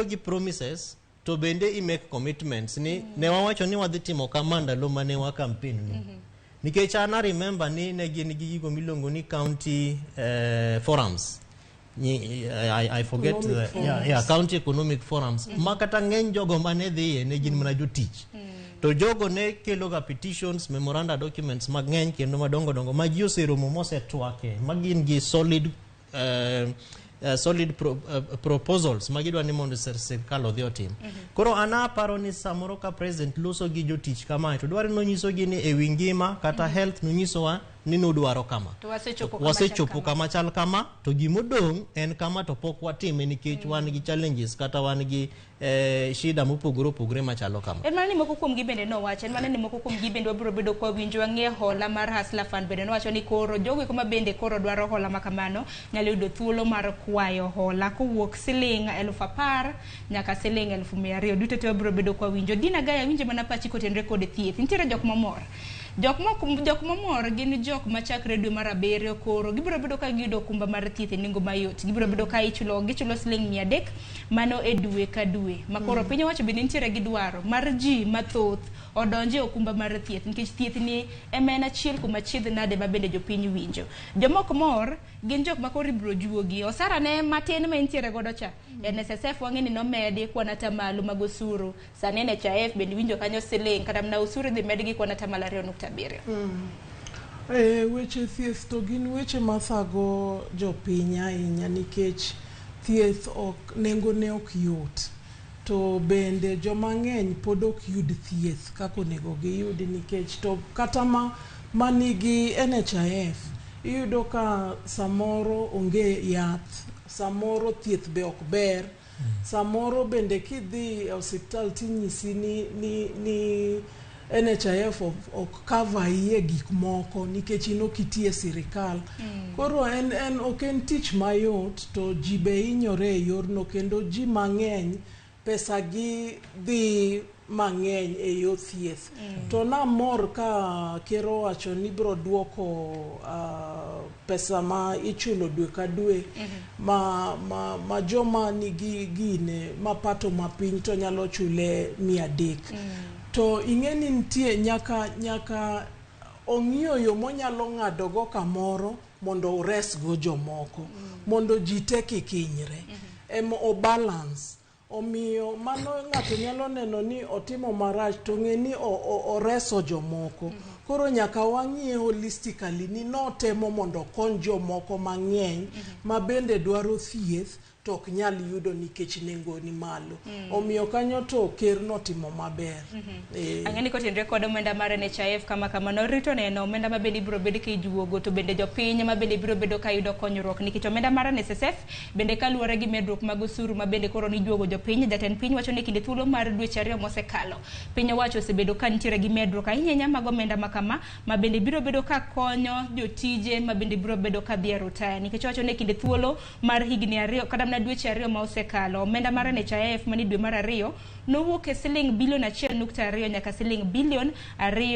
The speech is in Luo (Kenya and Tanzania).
gi promises to bende I make commitments ni ne wawacho ni wadhi timo kama ndalo mane wa campaign ni nikech ana remember ni ne gin gi gigo milongo ni county forums I forget county economic forums makata ng'eny jogo mane dhiye ne gin mana jotich to jogo ne kelo ga petitions memoranda documents mang'eny kendo madongo dongo ma ji oseromo mosetwake magin gi solid proposals magidwa ni mondo sirkal odhi otim. Koro ana paro ni samoro ka president loso gi jotich kama to dwaro no nyiso gi ni e wi ngima kata health no nyisowa ni nodwaro kama to wasechopo kama chal kama to gimodong en kama to pok watime nikech wan gi challenges kata wan gi shida mopogore machalo kama. En mane ni moko kuom gi bende no wacho en mane ni moko kuom gi bende wabiro bedo kwa winjo ang'e hola mar Hustler Fund bende no wacho ni koro jogo kuma bende koro dwaro hola makamano nyalo yudo thuolo mar kwayo hola kowuok siling 10,000 nyaka siling 200,000 duto te wabiro bedo kwa winjo. Dinah Agai winjo mana pachi kotenre kod Thieth nitiere jok mamor jok mamor gin jok machakre dwe mar 7 koro gibiro bedo ka giyudo kumba mar thieth e nengo mayot gibiro bedo ka gichulo siling 300 mano e dwe ka dwe makoro piny owacho bende nitiere gi dwaro mar ji mathoth odonje okumba mar thieth nikech thieth ni en achiel kuom achiedh nade ma bende jopiny winjo. Jomoko mor gin jok makoro ibiro juogi osara ne matin ma nitiere godo cha NSSF wang'eni nomedi kwana tamalo mag osuru sani NHIF bende winjo kanyo siling kata mna osuru dhi medgi kwana tamalo 2.7. Weche thieth to gin weche mathago jopiny ahinya nikech thieth nengo ne ok yot to bende joma ng'eny pod ok yud thieth kako nego giyud nikech to kata manigi NHIF iyudo ka samoro onge yath samoro thieth be ok ber samoro bende kidhi hospital tinyisi ni NHIF ok cover iye gik moko nikech ino kitie sirikal koro en ok en tich mayot to ji be inyore e yorno kendo ji mang'eny pesa gi dhi mang'eny e yo thieth to namor ka kero wacho ni biro duoko pesa ma ichulo dwe ka dwe ma joma nigi gine mapato mapiny to nyalo chule 300 to ing'eni nitie nyaka ong'iyo yo monyalo ng'ado go kamoro mondo oresgo jomoko mondo ji te kikinyre o balance omiyo mano ng'ato nyalo neno ni otimo marach to ng'eni oreso jomoko koro nyaka wang'iye holistically ni notemo mondo kony jomoko mang'eny ma bende dwaro thieth to ok nyal yudo nikech nengo ni malo omiyo kanyo to ker notimo maber. Ang'eni kotenre kod omenda mar NHIF kama no rito neno omenda ma bende biro bedo kijuogo to bende jopiny ma bende biro bedo ka yudo konyruok nikech omenda mar NSSF bende kaluwore gi medruok mag osuru ma bende koro ni juogo jopiny jatend piny wacho ni kinde thuolo mar dweche 2 mosekalo piny owacho osebedo ka nitiere gi medruok ahinya mag omenda makama ma bende biro bedo ka konyo jotije ma bende biro bedo ka dhi retire nikech wacho ni kinde thuolo mar higni 2 kata dweche 2 ma osekalo omenda mar NHIF mani dwe mar 2 nowuok e siling bilion 1.2 nyaka siling bilion 2